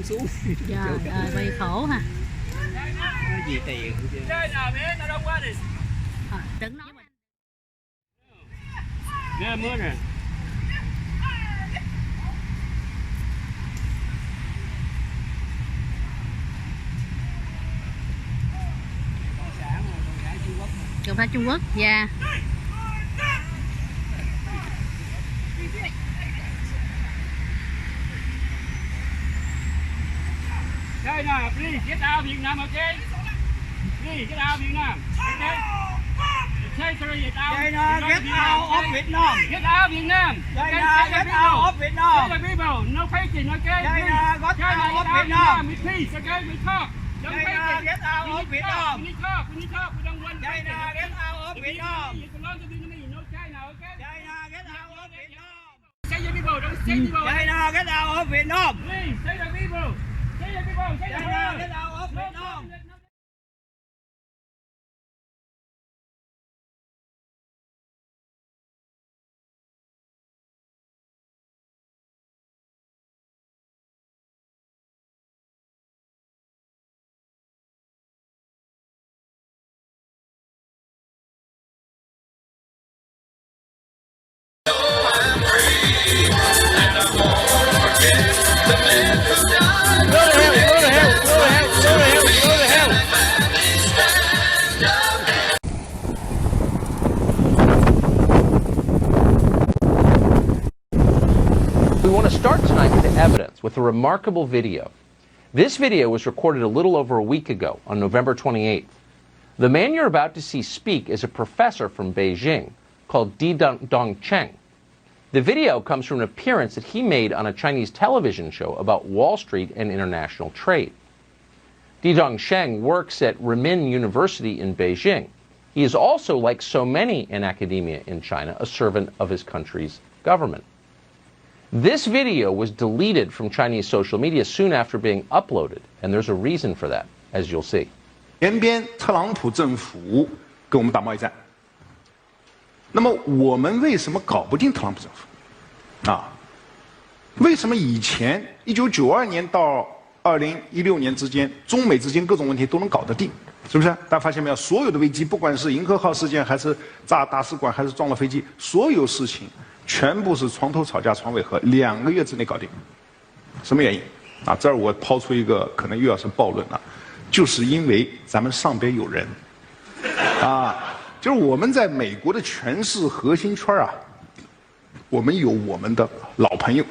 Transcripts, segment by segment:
xuống. Trời ơi, bị khổ hả? Có gì tiền chứ. Đừng nói mình. Ghê mưa nè. Cộng sản Trung Quốc, dạ. China, please get out of Vietnam, okay? Please get out of Vietnam, okay? China, get out. China, get out of Vietnam. Get out of Vietnam. China, get out of Vietnam. Tell the people, no fighting, okay? China, get out of Vietnam. We peace, okay? We talk. Don't China, fight. get out of Vietnam. We need talk. We need talk. We don't want fighting. China, get out of Vietnam. You belong to Vietnamese, no China, okay? China, get out of Vietnam. Say the people, don't say people. China, get out of Vietnam. Please, say the people. Say the people, say the China, word. get out of Vietnam. We want to start tonight with evidence, with a remarkable video. This video was recorded a little over a week ago, on November 28th. The man you're about to see speak is a professor from Beijing called Di Dongcheng. The video comes from an appearance that he made on a Chinese television show about Wall Street and international trade. Di Dongcheng works at Renmin University in Beijing. He is also, like so many in academia in China, a servant of his country's government. This video was deleted from Chinese social media soon after being uploaded, and there's a reason for that, as you'll see. 前边特朗普政府跟我们打贸易战，那么我们为什么搞不定特朗普政府？啊，为什么以前1992年到2016年之间，中美之间各种问题都能搞得定？是不是？大家发现没有？所有的危机，不管是银河号事件，还是炸大使馆，还是撞了飞机，所有事情全部是床头吵架床尾和，2个月之内搞定。什么原因？啊，这儿我抛出一个可能又要是暴论了，就是因为咱们上边有人，啊，就是我们在美国的权势核心圈啊，我们有我们的老朋友。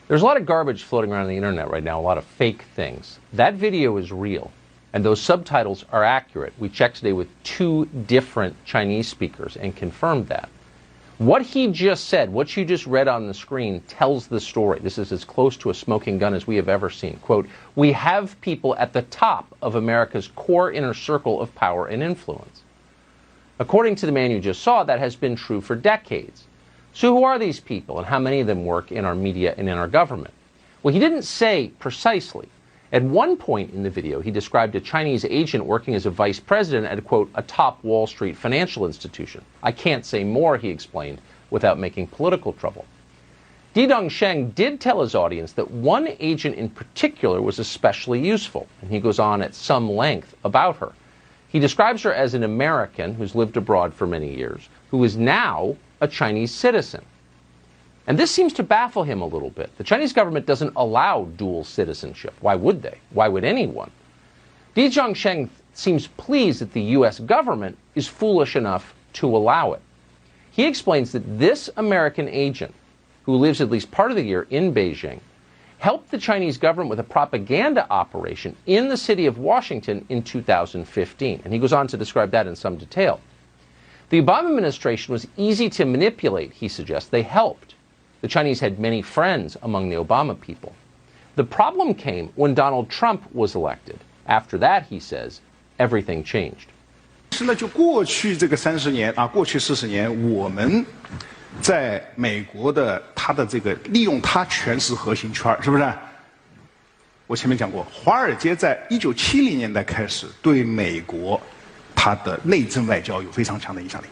There's a lot of garbage floating around the internet right now, a lot of fake things. That video is real, and those subtitles are accurate. We checked today with 2 different Chinese speakers and confirmed that. What he just said, what you just read on the screen, tells the story. This is as close to a smoking gun as we have ever seen. Quote, "We have people at the top of America's core inner circle of power and influence." According to the man you just saw, that has been true for decades. So who are these people, and how many of them work in our media and in our government? Well, he didn't say precisely. At one point in the video, he described a Chinese agent working as a vice president at, quote, a top Wall Street financial institution. I can't say more, he explained, without making political trouble. Di Dongcheng did tell his audience that one agent in particular was especially useful, and he goes on at some length about her. He describes her as an American who's lived abroad for many years, who is now a Chinese citizen. And this seems to baffle him a little bit. The Chinese government doesn't allow dual citizenship. Why would they? Why would anyone? Di Dongcheng seems pleased that the U.S. government is foolish enough to allow it. He explains that this American agent, who lives at least part of the year in Beijing, helped the Chinese government with a propaganda operation in the city of Washington in 2015. And he goes on to describe that in some detail. The Obama administration was easy to manipulate, he suggests. They helped. The Chinese had many friends among the Obama people. The problem came when Donald Trump was elected. After that, he says, everything changed. 是呢，就过去这个30年啊，过去40年，我们在美国的他的这个利用他权势核心圈，是不是？我前面讲过，华尔街在1970年代开始对美国它的内政外交有非常强的影响力，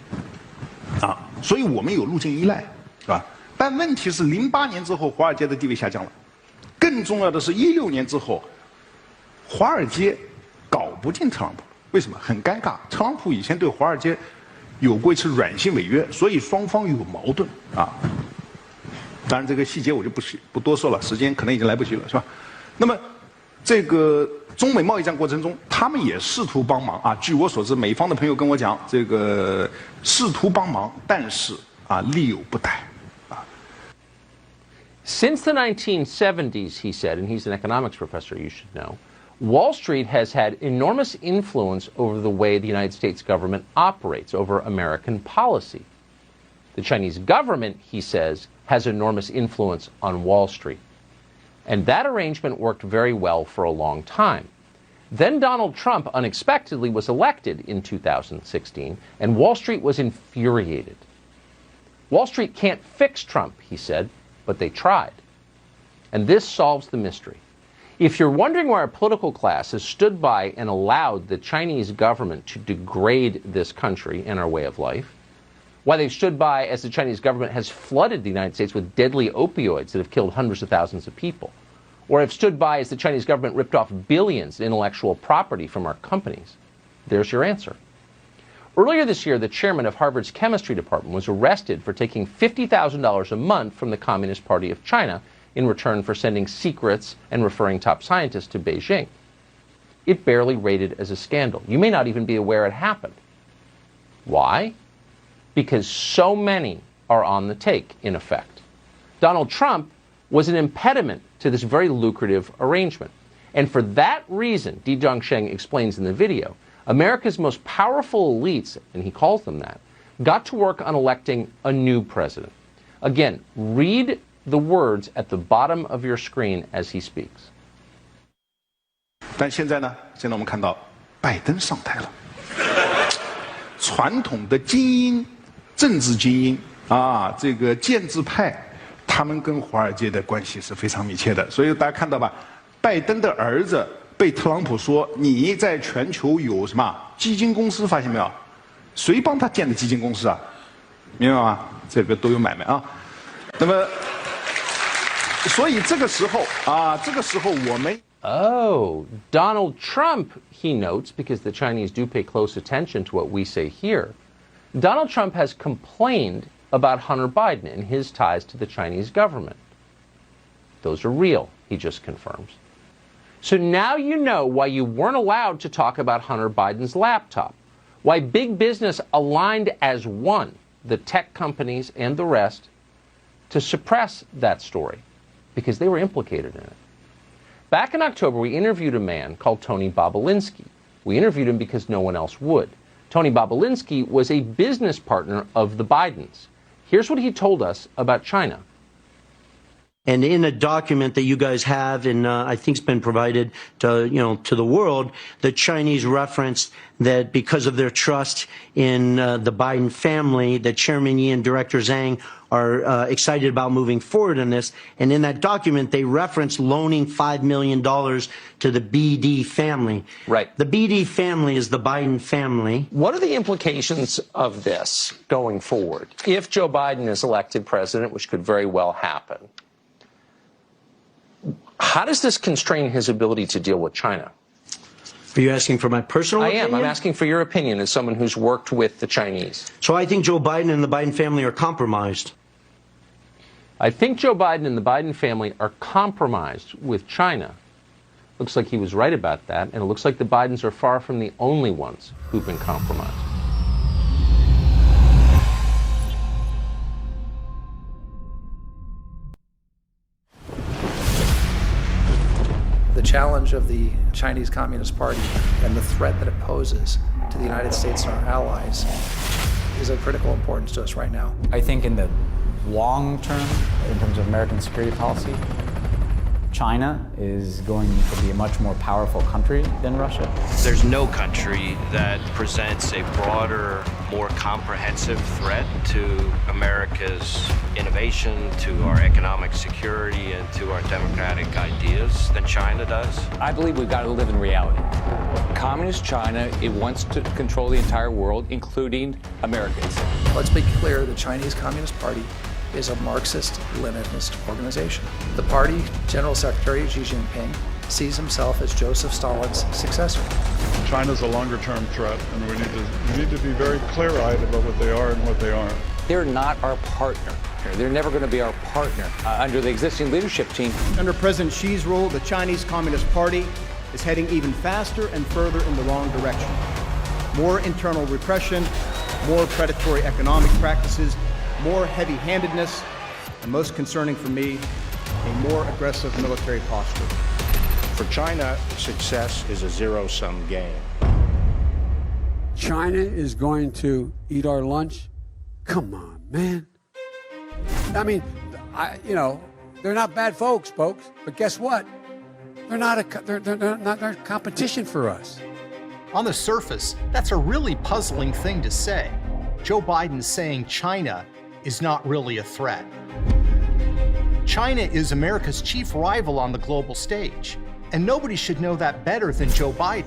啊，所以我们有路径依赖，是吧？但问题是，08年之后，华尔街的地位下降了，更重要的是，16年之后，华尔街搞不进特朗普，为什么？很尴尬。特朗普以前对华尔街有过一次软性违约，所以双方有矛盾啊。当然，这个细节我就不多说了，时间可能已经来不及了，是吧？那么，这个中美贸易战过程中，他们也试图帮忙啊。据我所知，美方的朋友跟我讲，这个试图帮忙，但是啊，力有不逮啊。Since the 1970s, he said, and he's an economics professor, you should know, Wall Street has had enormous influence over the way the United States government operates, over American policy. The Chinese government, he says, has enormous influence on Wall Street. And that arrangement worked very well for a long time. Then Donald Trump unexpectedly was elected in 2016, and Wall Street was infuriated. Wall Street can't fix Trump, he said, but they tried. And this solves the mystery. If you're wondering why our political class has stood by and allowed the Chinese government to degrade this country and our way of life, why they've stood by as the Chinese government has flooded the United States with deadly opioids that have killed hundreds of thousands of people, or have stood by as the Chinese government ripped off billions in intellectual property from our companies, there's your answer. Earlier this year, the chairman of Harvard's chemistry department was arrested for taking $50,000 a month from the Communist Party of China in return for sending secrets and referring top scientists to Beijing. It barely rated as a scandal. You may not even be aware it happened. Why? Because so many are on the take, in effect. Donald Trump was an impediment to this very lucrative arrangement. And for that reason, Di Zhongsheng explains in the video, America's most powerful elites, and he calls them that, got to work on electing a new president. Again, read the words at the bottom of your screen as he speaks. 但现在呢？现在我们看到拜登上台了，传统的精英、政治精英啊，这个建制派，他们跟华尔街的关系是非常密切的。所以大家看到吧，拜登的儿子被特朗普说你在全球有什么基金公司，发现没有？谁帮他建的基金公司啊？明白吗？这个都有买卖啊。那么，所以这个时候啊，这个时候我们。Oh, Donald Trump, he notes, because the Chinese do pay close attention to what we say here, Donald Trump has complained about Hunter Biden and his ties to the Chinese government. Those are real, he just confirms. So now you know why you weren't allowed to talk about Hunter Biden's laptop, why big business aligned as one, the tech companies and the rest, to suppress that story, because they were implicated in it. Back in October, we interviewed a man called Tony Bobulinski. We interviewed him because no one else would. Tony Bobulinski was a business partner of the Bidens. Here's what he told us about China. And in a document that you guys have, and I think it's been provided to to the world, the Chinese referenced that because of their trust in the Biden family, that Chairman Yi and Director Zhang are excited about moving forward in this. And in that document, they reference loaning $5 million to the BD family. Right. The BD family is the Biden family. What are the implications of this going forward? If Joe Biden is elected president, which could very well happen, how does this constrain his ability to deal with China? Are you asking for my personal opinion? I am. I'm asking for your opinion as someone who's worked with the Chinese. So I think Joe Biden and the Biden family are compromised. I think Joe Biden and the Biden family are compromised with China. Looks like he was right about that, and it looks like the Bidens are far from the only ones who've been compromised. The challenge of the Chinese Communist Party and the threat that it poses to the United States and our allies is of critical importance to us right now. I think in the long term, in terms of American security policy, China is going to be a much more powerful country than Russia. There's no country that presents a broader, more comprehensive threat to America's innovation, to our economic security, and to our democratic ideas than China does. I believe we've got to live in reality. Communist China, it wants to control the entire world, including Americans. Let's be clear, the Chinese Communist Party is a Marxist-Leninist organization. The party General Secretary Xi Jinping sees himself as Joseph Stalin's successor. China's a longer-term threat, and we need to be very clear-eyed about what they are and what they aren't. They're not our partner. They're never going to be our partner under the existing leadership team. Under President Xi's rule, the Chinese Communist Party is heading even faster and further in the wrong direction. More internal repression, more predatory economic practices, more heavy-handedness, and most concerning for me, a more aggressive military posture. For China, success is a zero-sum game. China is going to eat our lunch? Come on, man. I mean, they're not bad folks, but guess what? They're not competition for us. On the surface, that's a really puzzling thing to say. Joe Biden's saying China is not really a threat. China is America's chief rival on the global stage, and nobody should know that better than Joe Biden.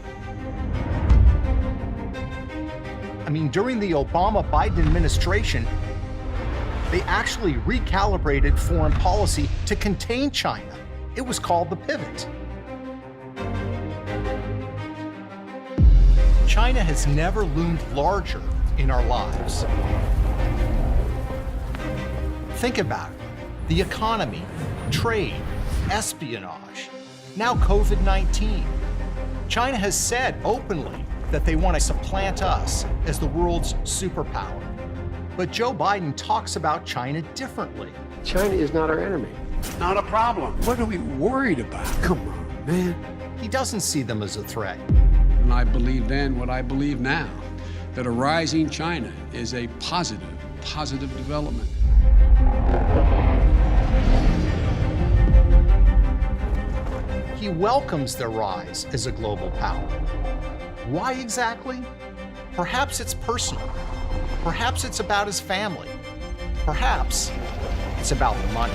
I mean, during the Obama-Biden administration, they actually recalibrated foreign policy to contain China. It was called the pivot. China has never loomed larger in our lives. Think about it. The economy, trade, espionage, now COVID-19. China has said openly that they want to supplant us as the world's superpower. But Joe Biden talks about China differently. China is not our enemy. Not a problem. What are we worried about? Come on, man. He doesn't see them as a threat. And I believe then what I believe now, that a rising China is a positive development. He welcomes their rise as a global power. Why exactly? Perhaps it's personal. Perhaps it's about his family. Perhaps it's about money.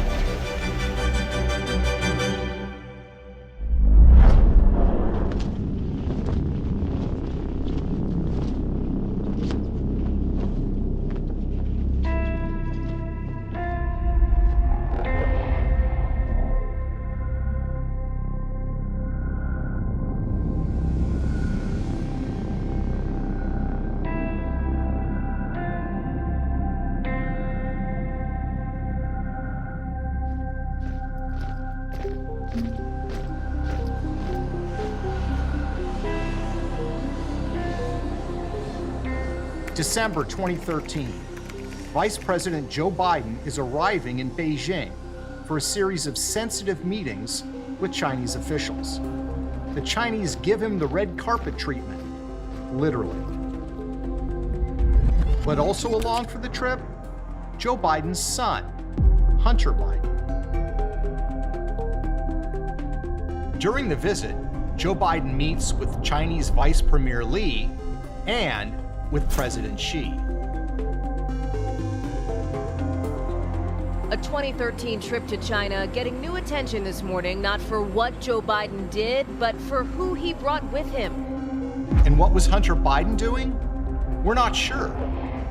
December 2013, Vice President Joe Biden is arriving in Beijing for a series of sensitive meetings with Chinese officials. The Chinese give him the red carpet treatment, literally. But also along for the trip, Joe Biden's son, Hunter Biden. During the visit, Joe Biden meets with Chinese Vice Premier Li and with President Xi. A 2013 trip to China getting new attention this morning, not for what Joe Biden did, but for who he brought with him. And what was Hunter Biden doing? We're not sure.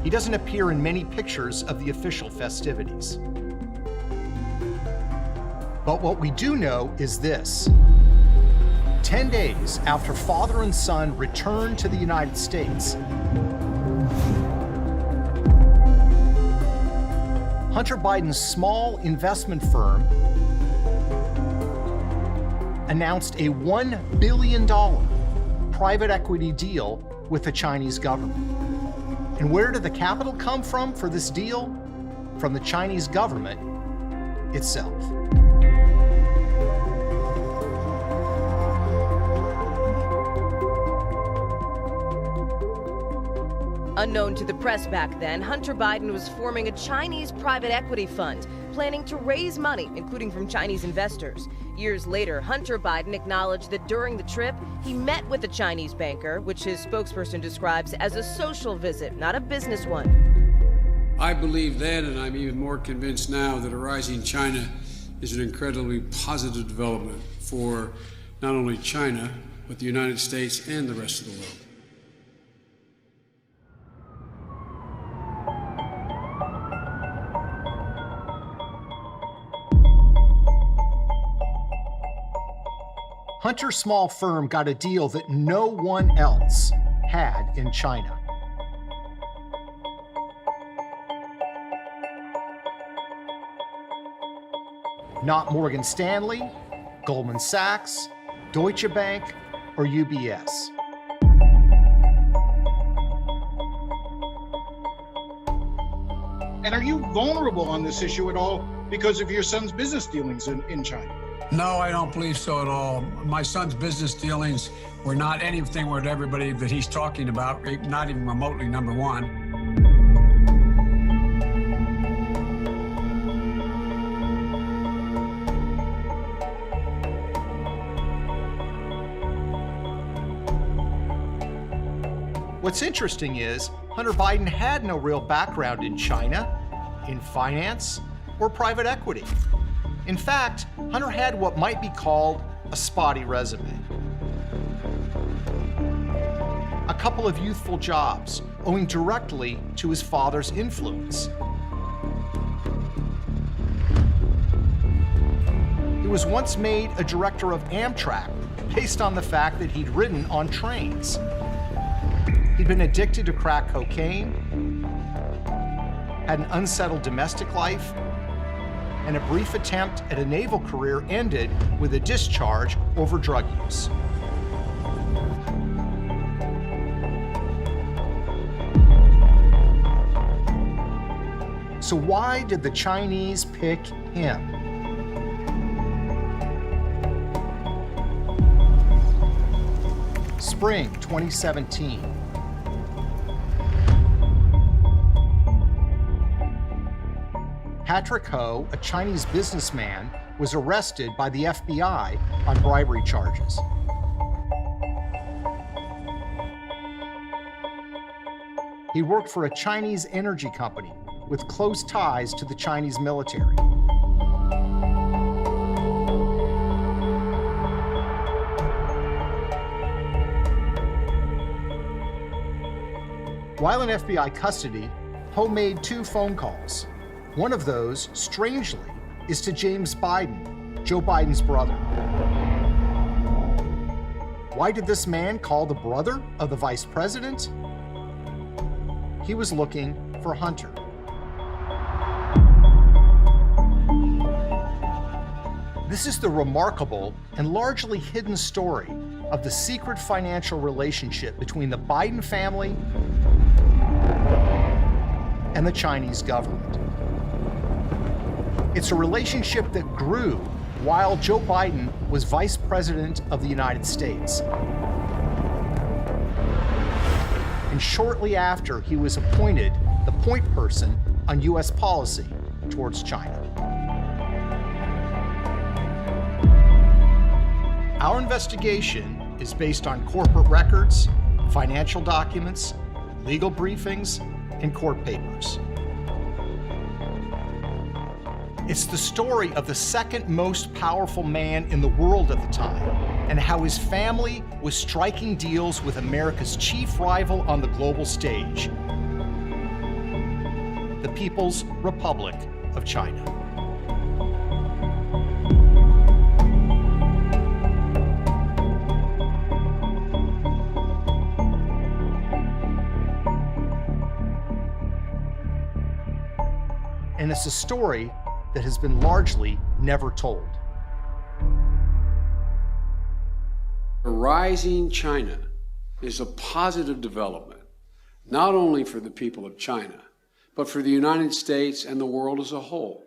He doesn't appear in many pictures of the official festivities. But what we do know is this. 10 days after father and son returned to the United States, Hunter Biden's small investment firm announced a $1 billion private equity deal with the Chinese government. And where did the capital come from for this deal? From the Chinese government itself. Unknown to the press back then, Hunter Biden was forming a Chinese private equity fund, planning to raise money, including from Chinese investors. Years later, Hunter Biden acknowledged that during the trip, he met with a Chinese banker, which his spokesperson describes as a social visit, not a business one. I believe then, and I'm even more convinced now, that a rising China is an incredibly positive development for not only China, but the United States and the rest of the world. Hunter's small firm got a deal that no one else had in China. Not Morgan Stanley, Goldman Sachs, Deutsche Bank, or UBS. And are you vulnerable on this issue at all because of your son's business dealings in China? No, I don't believe so at all. My son's business dealings were not anything with everybody that he's talking about, not even remotely number one. What's interesting is Hunter Biden had no real background in China, in finance, or private equity. In fact, Hunter had what might be called a spotty resume. A couple of youthful jobs, owing directly to his father's influence. He was once made a director of Amtrak based on the fact that he'd ridden on trains. He'd been addicted to crack cocaine, had an unsettled domestic life, and a brief attempt at a naval career ended with a discharge over drug use. So why did the Chinese pick him? Spring 2017. Patrick Ho, a Chinese businessman, was arrested by the FBI on bribery charges. He worked for a Chinese energy company with close ties to the Chinese military. While in FBI custody, Ho made 2 phone calls. One of those, strangely, is to James Biden, Joe Biden's brother. Why did this man call the brother of the vice president? He was looking for Hunter. This is the remarkable and largely hidden story of the secret financial relationship between the Biden family and the Chinese government. It's a relationship that grew while Joe Biden was Vice President of the United States. And shortly after he was appointed the point person on U.S. policy towards China. Our investigation is based on corporate records, financial documents, legal briefings, and court papers. It's the story of the second most powerful man in the world at the time, and how his family was striking deals with America's chief rival on the global stage, the People's Republic of China. And it's a story that has been largely never told. A rising China is a positive development, not only for the people of China, but for the United States and the world as a whole.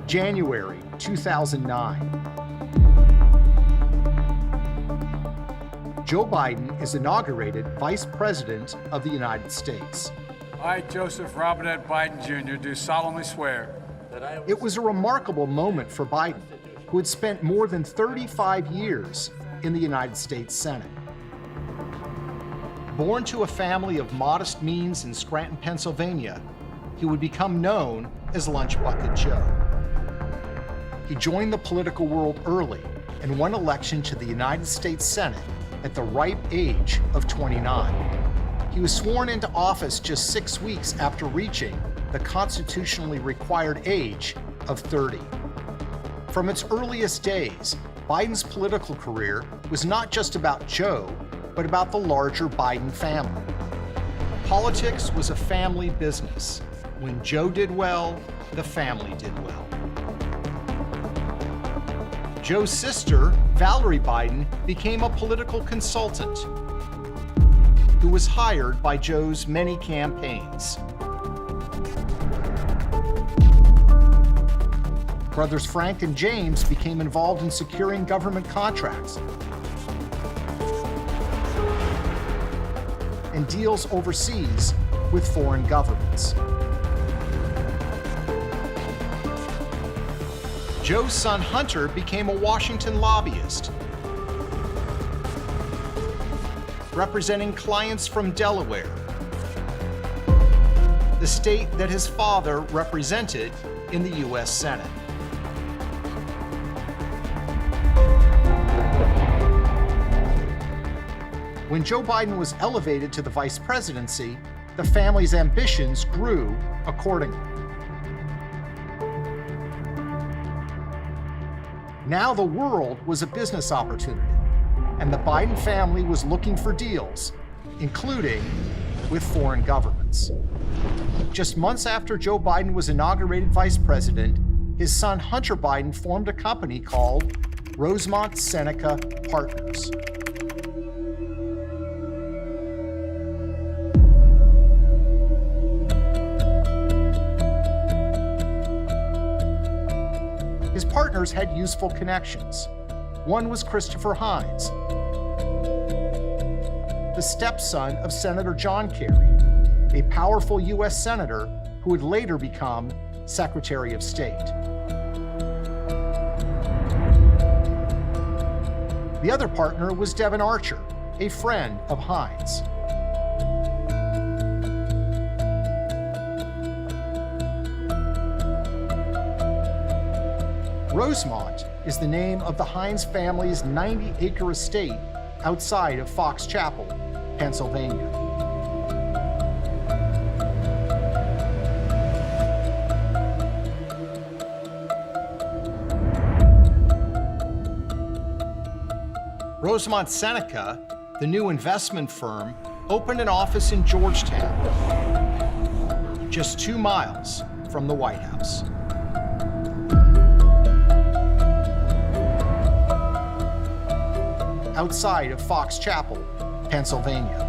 January 2009. Joe Biden is inaugurated Vice President of the United States. I, Joseph Robinette Biden Jr., do solemnly swear that I will... It was a remarkable moment for Biden, who had spent more than 35 years in the United States Senate. Born to a family of modest means in Scranton, Pennsylvania, he would become known as Lunch Bucket Joe. He joined the political world early and won election to the United States Senate at the ripe age of 29. He was sworn into office just 6 weeks after reaching the constitutionally required age of 30. From its earliest days, Biden's political career was not just about Joe, but about the larger Biden family. Politics was a family business. When Joe did well, the family did well. Joe's sister, Valerie Biden, became a political consultant who was hired by Joe's many campaigns. Brothers Frank and James became involved in securing government contracts and deals overseas with foreign governments. Joe's son Hunter became a Washington lobbyist, representing clients from Delaware, the state that his father represented in the U.S. Senate. When Joe Biden was elevated to the vice presidency, the family's ambitions grew accordingly. Now the world was a business opportunity, and the Biden family was looking for deals, including with foreign governments. Just months after Joe Biden was inaugurated vice president, his son Hunter Biden formed a company called Rosemont Seneca Partners. His partners had useful connections. One was Christopher Hines, the stepson of Senator John Kerry, a powerful U.S. senator who would later become Secretary of State. The other partner was Devin Archer, a friend of Hines. Rosemont is the name of the Hines family's 90-acre estate outside of Fox Chapel, Pennsylvania. Rosemont Seneca, the new investment firm, opened an office in Georgetown, just 2 miles from the White House. Outside of Fox Chapel, Pennsylvania.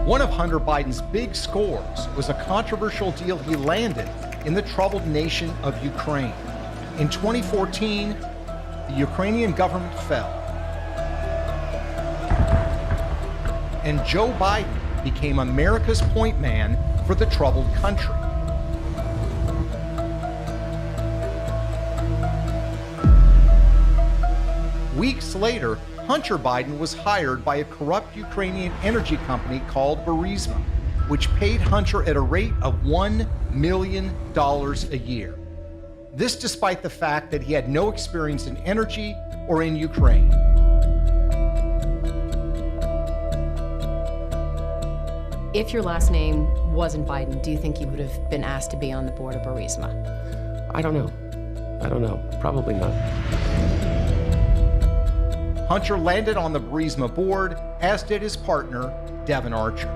One of Hunter Biden's big scores was a controversial deal he landed in the troubled nation of Ukraine. In 2014, the Ukrainian government fell, and Joe Biden became America's point man for the troubled country. Weeks later, Hunter Biden was hired by a corrupt Ukrainian energy company called Burisma, which paid Hunter at a rate of $1 million a year. This despite the fact that he had no experience in energy or in Ukraine. If your last name wasn't Biden, do you think you would have been asked to be on the board of Burisma? I don't know. Probably not. Hunter landed on the Burisma board, as did his partner, Devin Archer.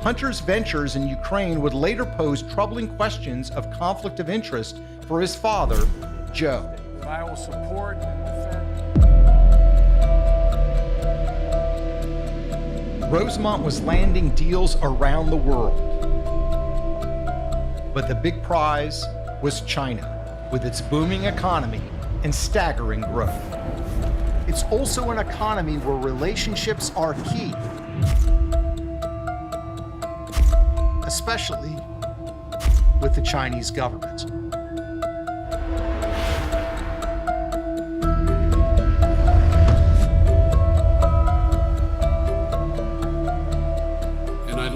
Hunter's ventures in Ukraine would later pose troubling questions of conflict of interest for his father, Joe. I will support and defend. Rosemont was landing deals around the world. But the big prize was China, with its booming economy and staggering growth. It's also an economy where relationships are key, especially with the Chinese government. And I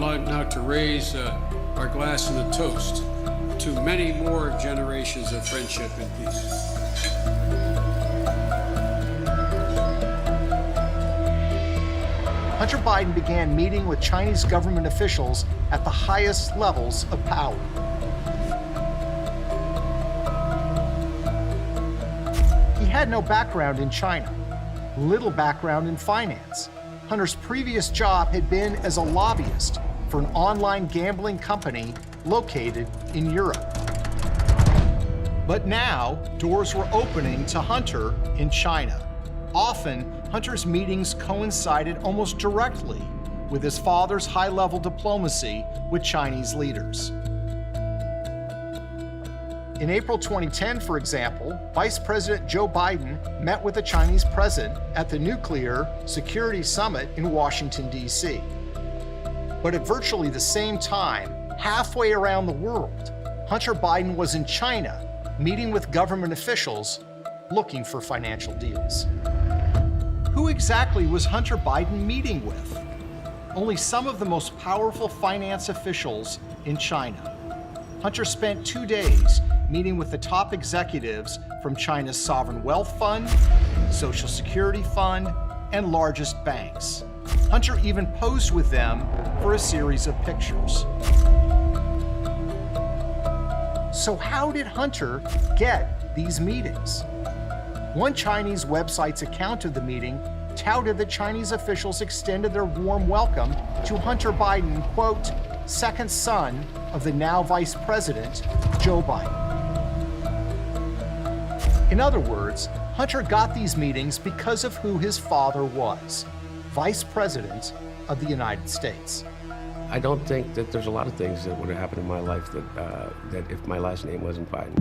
raise our glass in a toast to many more generations of friendship and peace. Hunter Biden began meeting with Chinese government officials at the highest levels of power. He had no background in China, little background in finance. Hunter's previous job had been as a lobbyist for an online gambling company located in Europe. But now, doors were opening to Hunter in China. Often, Hunter's meetings coincided almost directly with his father's high-level diplomacy with Chinese leaders. In April 2010, for example, Vice President Joe Biden met with the Chinese president at the Nuclear Security Summit in Washington, D.C. But at virtually the same time, halfway around the world, Hunter Biden was in China meeting with government officials looking for financial deals. Who exactly was Hunter Biden meeting with? Only some of the most powerful finance officials in China. Hunter spent 2 days meeting with the top executives from China's sovereign wealth fund, Social Security fund, and largest banks. Hunter even posed with them for a series of pictures. So how did Hunter get these meetings? One Chinese website's account of the meeting touted that Chinese officials extended their warm welcome to Hunter Biden, quote, second son of the now Vice President, Joe Biden. In other words, Hunter got these meetings because of who his father was, Vice President of the United States. I don't think that there's a lot of things that would have happened in my life that if my last name wasn't Biden.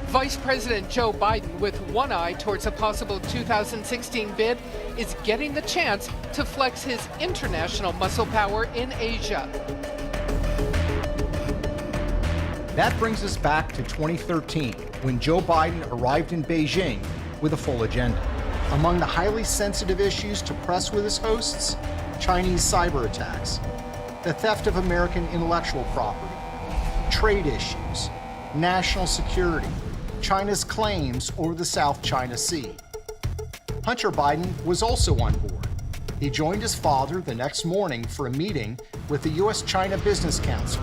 Vice President Joe Biden, with one eye towards a possible 2016 bid, is getting the chance to flex his international muscle power in Asia. That brings us back to 2013, when Joe Biden arrived in Beijing with a full agenda. Among the highly sensitive issues to press with his hosts, Chinese cyber attacks, the theft of American intellectual property, trade issues, national security, China's claims over the South China Sea. Hunter Biden was also on board. He joined his father the next morning for a meeting with the U.S.-China Business Council,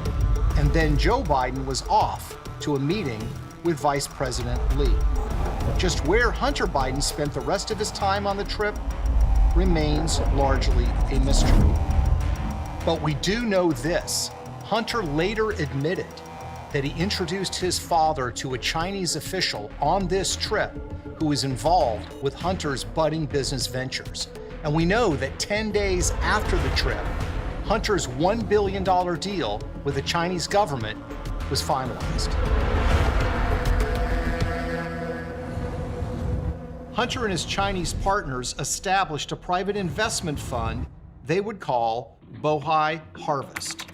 and then Joe Biden was off to a meeting with Vice President Lee. Just where Hunter Biden spent the rest of his time on the trip remains largely a mystery. But we do know this: Hunter later admitted that he introduced his father to a Chinese official on this trip who was involved with Hunter's budding business ventures. And we know that 10 days after the trip, Hunter's $1 billion deal with the Chinese government was finalized. Hunter and his Chinese partners established a private investment fund they would call Bohai Harvest.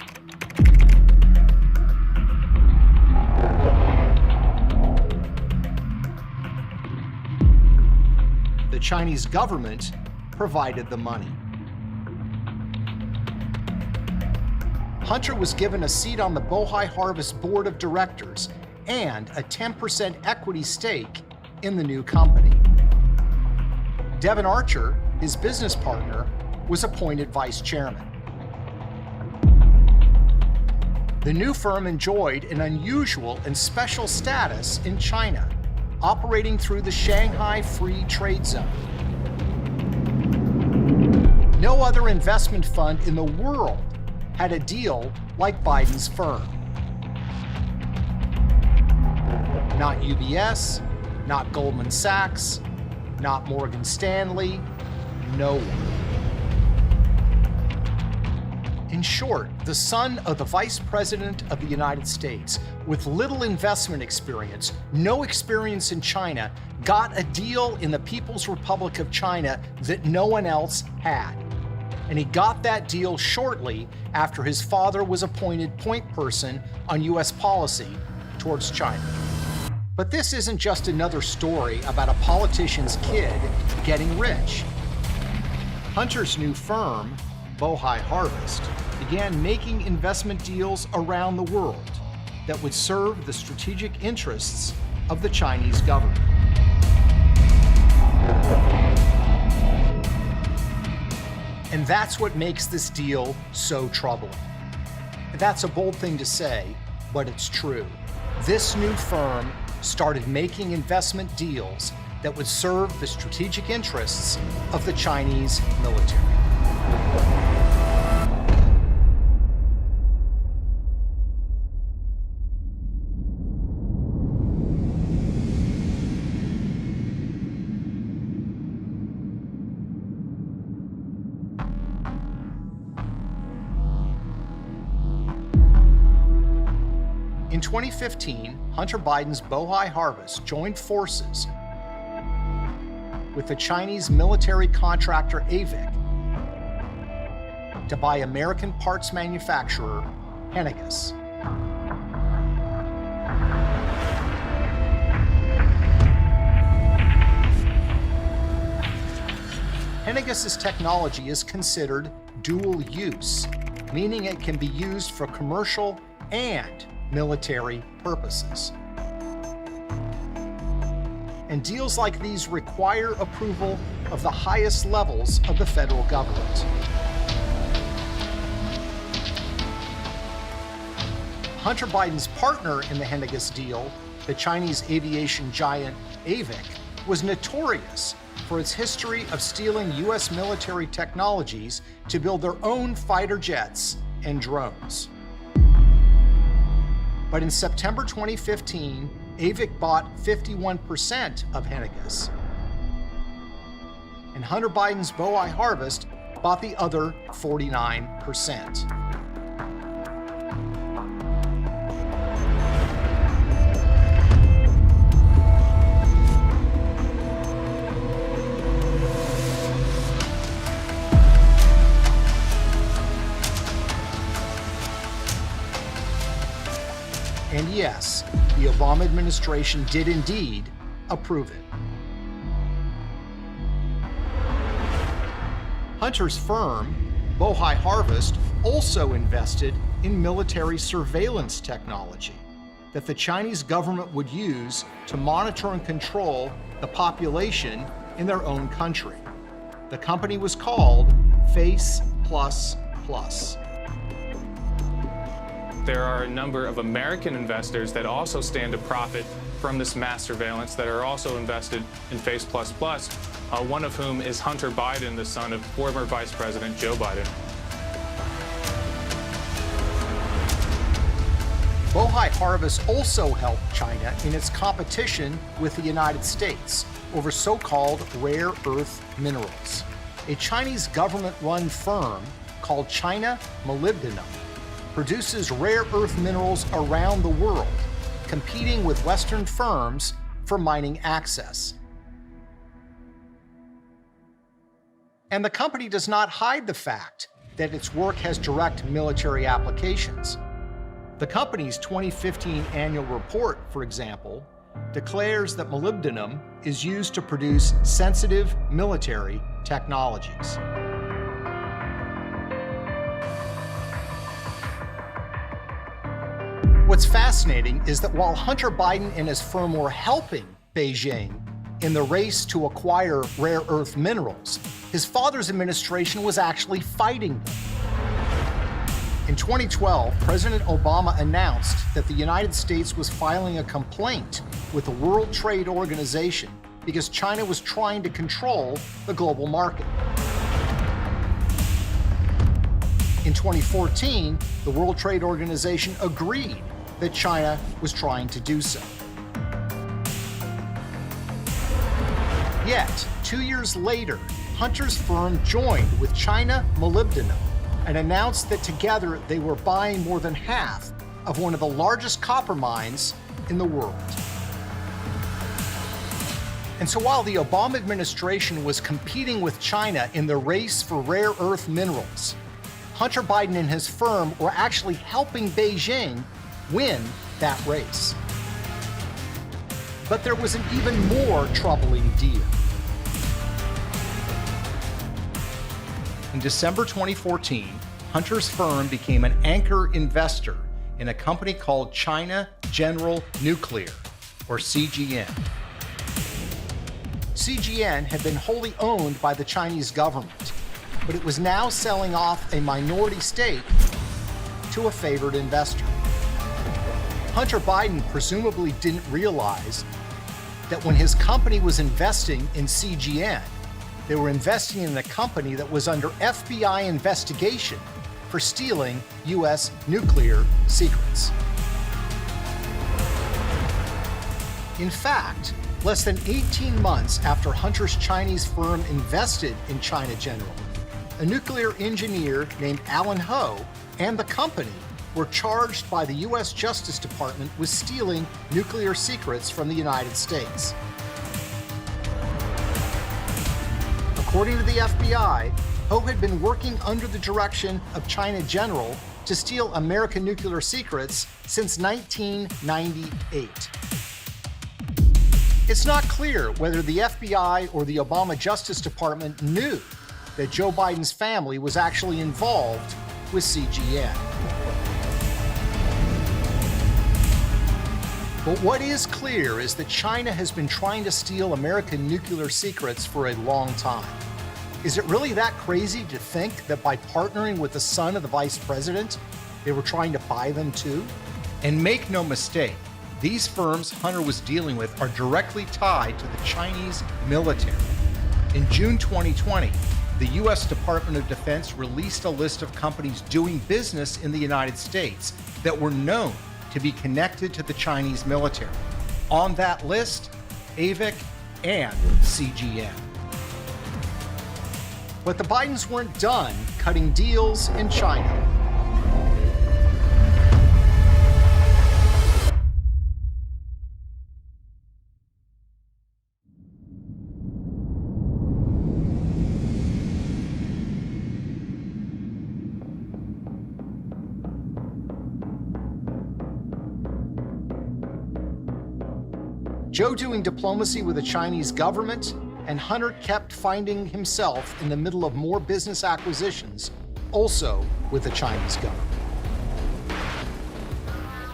The Chinese government provided the money. Hunter was given a seat on the Bohai Harvest board of directors and a 10% equity stake in the new company. Devin Archer, his business partner, was appointed vice chairman. The new firm enjoyed an unusual and special status in China, operating through the Shanghai Free Trade Zone. No other investment fund in the world had a deal like Biden's firm. Not UBS, not Goldman Sachs, not Morgan Stanley, no one. In short, the son of the Vice President of the United States, with little investment experience, no experience in China, got a deal in the People's Republic of China that no one else had. and he got that deal shortly after his father was appointed point person on U.S. policy towards China. But this isn't just another story about a politician's kid getting rich. Hunter's new firm, Bohai Harvest, began making investment deals around the world that would serve the strategic interests of the Chinese government. And that's what makes this deal so troubling. That's a bold thing to say, but it's true. This new firm started making investment deals that would serve the strategic interests of the Chinese military. In 2015, Hunter Biden's Bohai Harvest joined forces with the Chinese military contractor AVIC to buy American parts manufacturer Henniges. Henniges' technology is considered dual use, meaning it can be used for commercial and military purposes. And deals like these require approval of the highest levels of the federal government. Hunter Biden's partner in the Henniges deal, the Chinese aviation giant AVIC, was notorious for its history of stealing U.S. military technologies to build their own fighter jets and drones. But in September 2015, AVIC bought 51% of Henniges. And Hunter Biden's Bohai Harvest bought the other 49%. And yes, the Obama administration did indeed approve it. Hunter's firm, Bohai Harvest, also invested in military surveillance technology that the Chinese government would use to monitor and control the population in their own country. The company was called Face++. There are a number of American investors that also stand to profit from this mass surveillance that are also invested in Face++, one of whom is Hunter Biden, the son of former Vice President Joe Biden. Bohai Harvest also helped China in its competition with the United States over so-called rare earth minerals. A Chinese government-run firm called China Molybdenum produces rare earth minerals around the world, competing with Western firms for mining access. And the company does not hide the fact that its work has direct military applications. The company's 2015 annual report, for example, declares that molybdenum is used to produce sensitive military technologies. What's fascinating is that while Hunter Biden and his firm were helping Beijing in the race to acquire rare earth minerals, his father's administration was actually fighting them. In 2012, President Obama announced that the United States was filing a complaint with the World Trade Organization because China was trying to control the global market. In 2014, the World Trade Organization agreed that China was trying to do so. Yet, 2 years later, Hunter's firm joined with China Molybdenum and announced that together they were buying more than half of one of the largest copper mines in the world. And so while the Obama administration was competing with China in the race for rare earth minerals, Hunter Biden and his firm were actually helping Beijing win that race. But there was an even more troubling deal. In December 2014, Hunter's firm became an anchor investor in a company called China General Nuclear, or CGN. CGN had been wholly owned by the Chinese government, but it was now selling off a minority stake to a favored investor. Hunter Biden presumably didn't realize that when his company was investing in CGN, they were investing in a company that was under FBI investigation for stealing U.S. nuclear secrets. In fact, less than 18 months after Hunter's Chinese firm invested in China General, a nuclear engineer named Alan Ho and the company were charged by the U.S. Justice Department with stealing nuclear secrets from the United States. According to the FBI, Ho had been working under the direction of China General to steal American nuclear secrets since 1998. It's not clear whether the FBI or the Obama Justice Department knew that Joe Biden's family was actually involved with CGN. But what is clear is that China has been trying to steal American nuclear secrets for a long time. Is it really that crazy to think that by partnering with the son of the vice president, they were trying to buy them too? And make no mistake, these firms Hunter was dealing with are directly tied to the Chinese military. In June 2020, the U.S. Department of Defense released a list of companies doing business in the United States that were known to be connected to the Chinese military. On that list, AVIC and CGN. But the Bidens weren't done cutting deals in China. Joe doing diplomacy with the Chinese government, and Hunter kept finding himself in the middle of more business acquisitions, also with the Chinese government.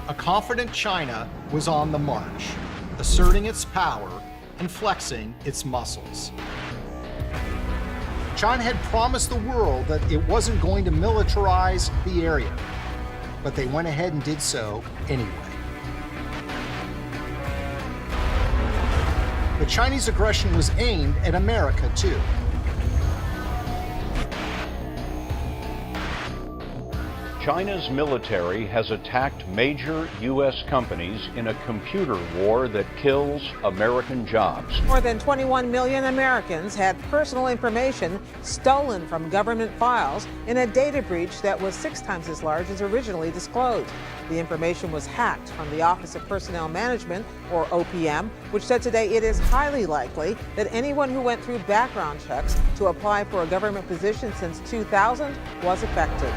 A confident China was on the march, asserting its power and flexing its muscles. China had promised the world that it wasn't going to militarize the area, but they went ahead and did so anyway. The Chinese aggression was aimed at America, too. China's military has attacked major U.S. companies in a computer war that kills American jobs. More than 21 million Americans had personal information stolen from government files in a data breach that was 6 times as large as originally disclosed. The information was hacked from the Office of Personnel Management, or OPM, which said today it is highly likely that anyone who went through background checks to apply for a government position since 2000 was affected.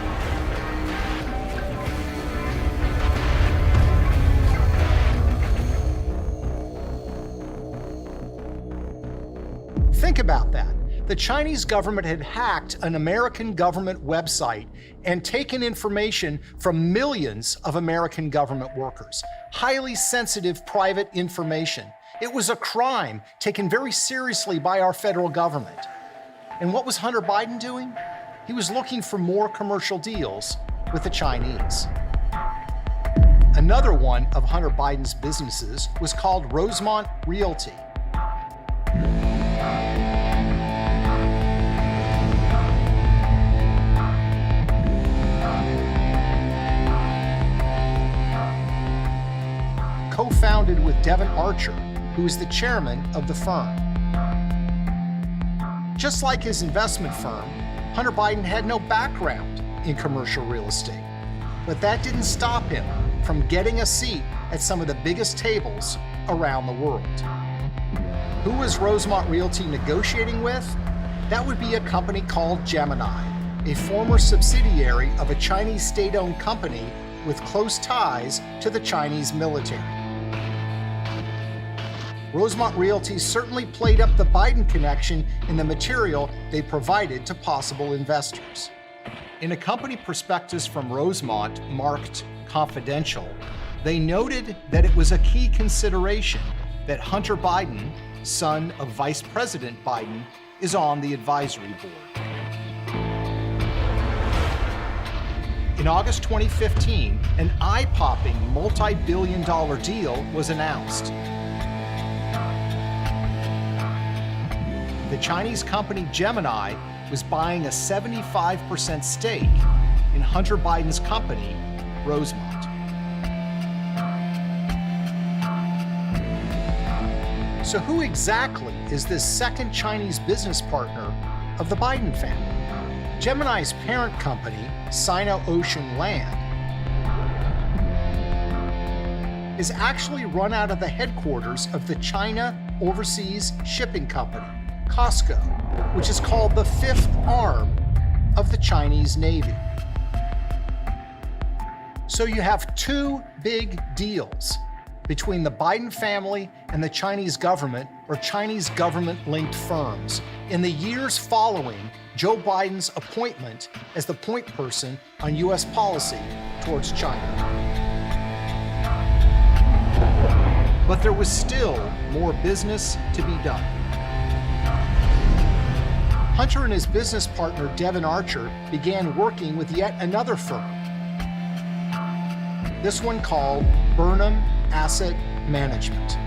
Think about that. The Chinese government had hacked an American government website and taken information from millions of American government workers. Highly sensitive private information. It was a crime taken very seriously by our federal government. And what was Hunter Biden doing? He was looking for more commercial deals with the Chinese. Another one of Hunter Biden's businesses was called Rosemont Realty. Co-founded with Devin Archer, who is the chairman of the firm. Just like his investment firm, Hunter Biden had no background in commercial real estate. But that didn't stop him from getting a seat at some of the biggest tables around the world. Who was Rosemont Realty negotiating with? That would be a company called Gemini, a former subsidiary of a Chinese state-owned company with close ties to the Chinese military. Rosemont Realty certainly played up the Biden connection in the material they provided to possible investors. In a company prospectus from Rosemont marked confidential, they noted that it was a key consideration that Hunter Biden, son of Vice President Biden, is on the advisory board. In August 2015, an eye-popping multi-billion-dollar deal was announced. The Chinese company Gemini was buying a 75% stake in Hunter Biden's company, Rosemont. So who exactly is this second Chinese business partner of the Biden family? Gemini's parent company, Sino-Ocean Land, is actually run out of the headquarters of the China Overseas Shipping Company, COSCO, which is called the fifth arm of the Chinese Navy. So you have two big deals between the Biden family and the Chinese government, or Chinese government-linked firms, in the years following Joe Biden's appointment as the point person on U.S. policy towards China. But there was still more business to be done. Hunter and his business partner, Devin Archer, began working with yet another firm, this one called Burnham Asset Management.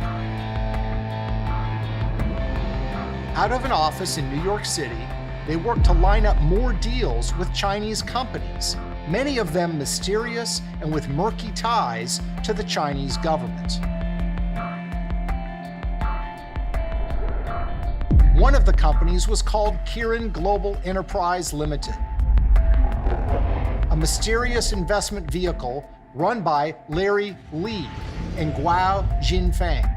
Out of an office in New York City, they worked to line up more deals with Chinese companies, many of them mysterious and with murky ties to the Chinese government. One of the companies was called Kirin Global Enterprise Limited, a mysterious investment vehicle run by Larry Li and Guo Jinfeng.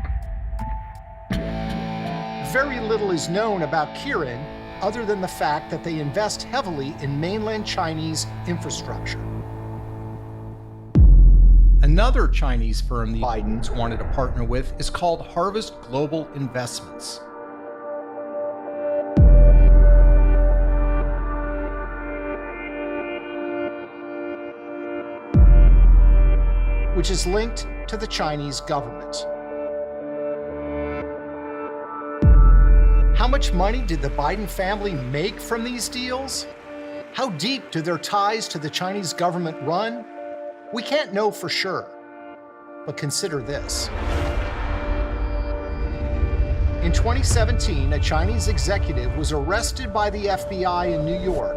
Very little is known about Kirin other than the fact that they invest heavily in mainland Chinese infrastructure. Another Chinese firm the Bidens wanted to partner with is called Harvest Global Investments. Which is linked to the Chinese government. How much money did the Biden family make from these deals? How deep do their ties to the Chinese government run? We can't know for sure, but consider this. In 2017, a Chinese executive was arrested by the FBI in New York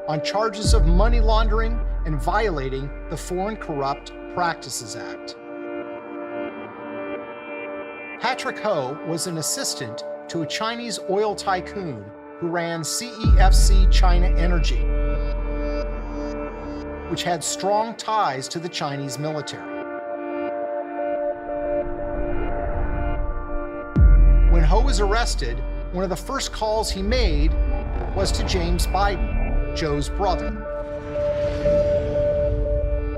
on charges of money laundering and violating the Foreign Corrupt Practices Act. Patrick Ho was an assistant to a Chinese oil tycoon who ran CEFC China Energy, which had strong ties to the Chinese military. When Ho was arrested, one of the first calls he made was to James Biden, Joe's brother.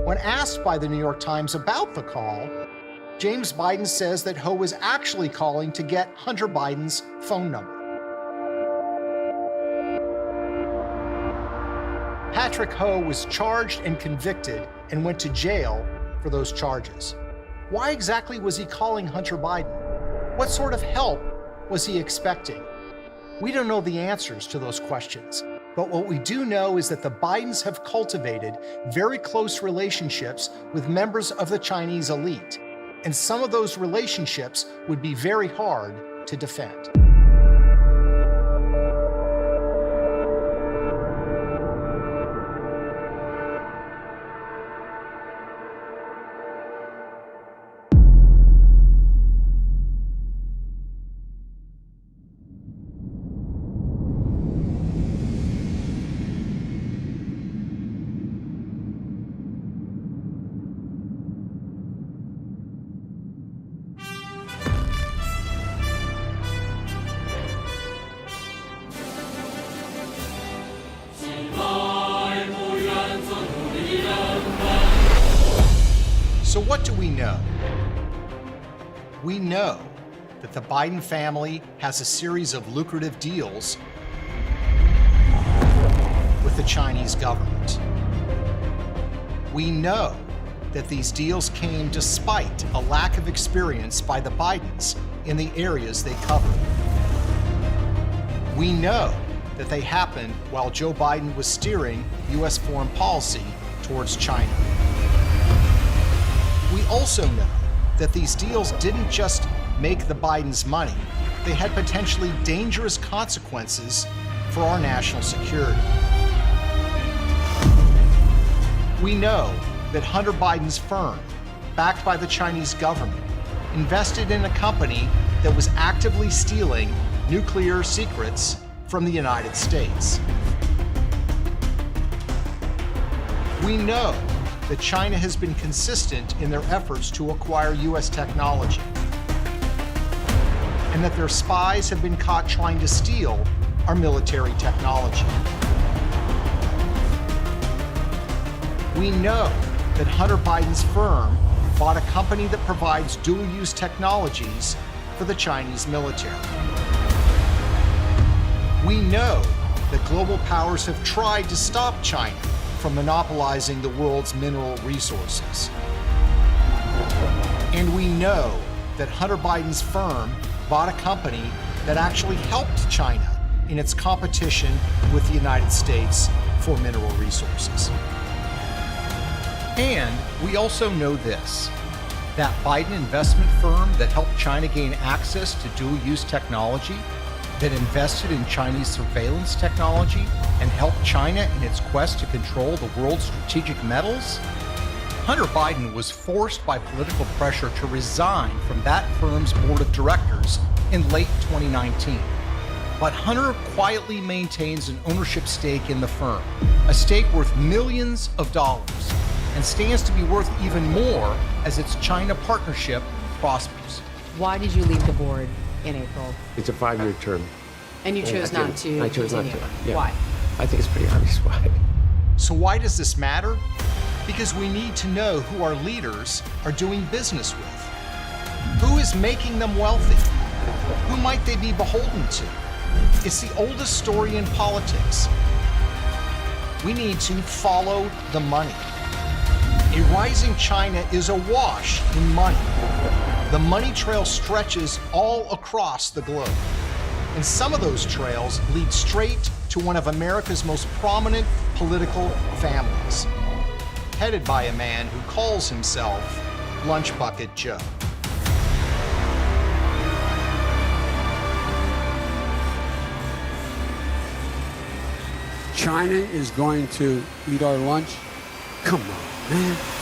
When asked by the New York Times about the call, James Biden says that Ho was actually calling to get Hunter Biden's phone number. Patrick Ho was charged and convicted and went to jail for those charges. Why exactly was he calling Hunter Biden? What sort of help was he expecting? We don't know the answers to those questions. But what we do know is that the Bidens have cultivated very close relationships with members of the Chinese elite, and some of those relationships would be very hard to defend. what do we know? We know that the Biden family has a series of lucrative deals with the Chinese government. We know that these deals came despite a lack of experience by the Bidens in the areas they covered. We know that they happened while Joe Biden was steering U.S. foreign policy towards China. We also know that these deals didn't just make the Bidens money, they had potentially dangerous consequences for our national security. We know that Hunter Biden's firm, backed by the Chinese government, invested in a company that was actively stealing nuclear secrets from the United States. We know that China has been consistent in their efforts to acquire U.S. technology, and that their spies have been caught trying to steal our military technology. We know that Hunter Biden's firm bought a company that provides dual-use technologies for the Chinese military. We know that global powers have tried to stop China from monopolizing the world's mineral resources. And we know that Hunter Biden's firm bought a company that actually helped China in its competition with the United States for mineral resources. And we also know this, that Biden investment firm that helped China gain access to dual-use technology, that invested in Chinese surveillance technology and helped China in its quest to control the world's strategic metals, Hunter Biden was forced by political pressure to resign from that firm's board of directors in late 2019. But Hunter quietly maintains an ownership stake in the firm, a stake worth millions of dollars, and stands to be worth even more as its China partnership prospers. Why did you leave the board in April? It's a 5-year term. And you chose not to I chose continue. not to. Yeah. Why? I think it's pretty obvious why. So why does this matter? Because we need to know who our leaders are doing business with. Who is making them wealthy? Who might they be beholden to? It's the oldest story in politics. We need to follow the money. A rising China is awash in money. The money trail stretches all across the globe. And some of those trails lead straight to one of America's most prominent political families, headed by a man who calls himself Lunch Bucket Joe. China is going to eat our lunch? Come on, man.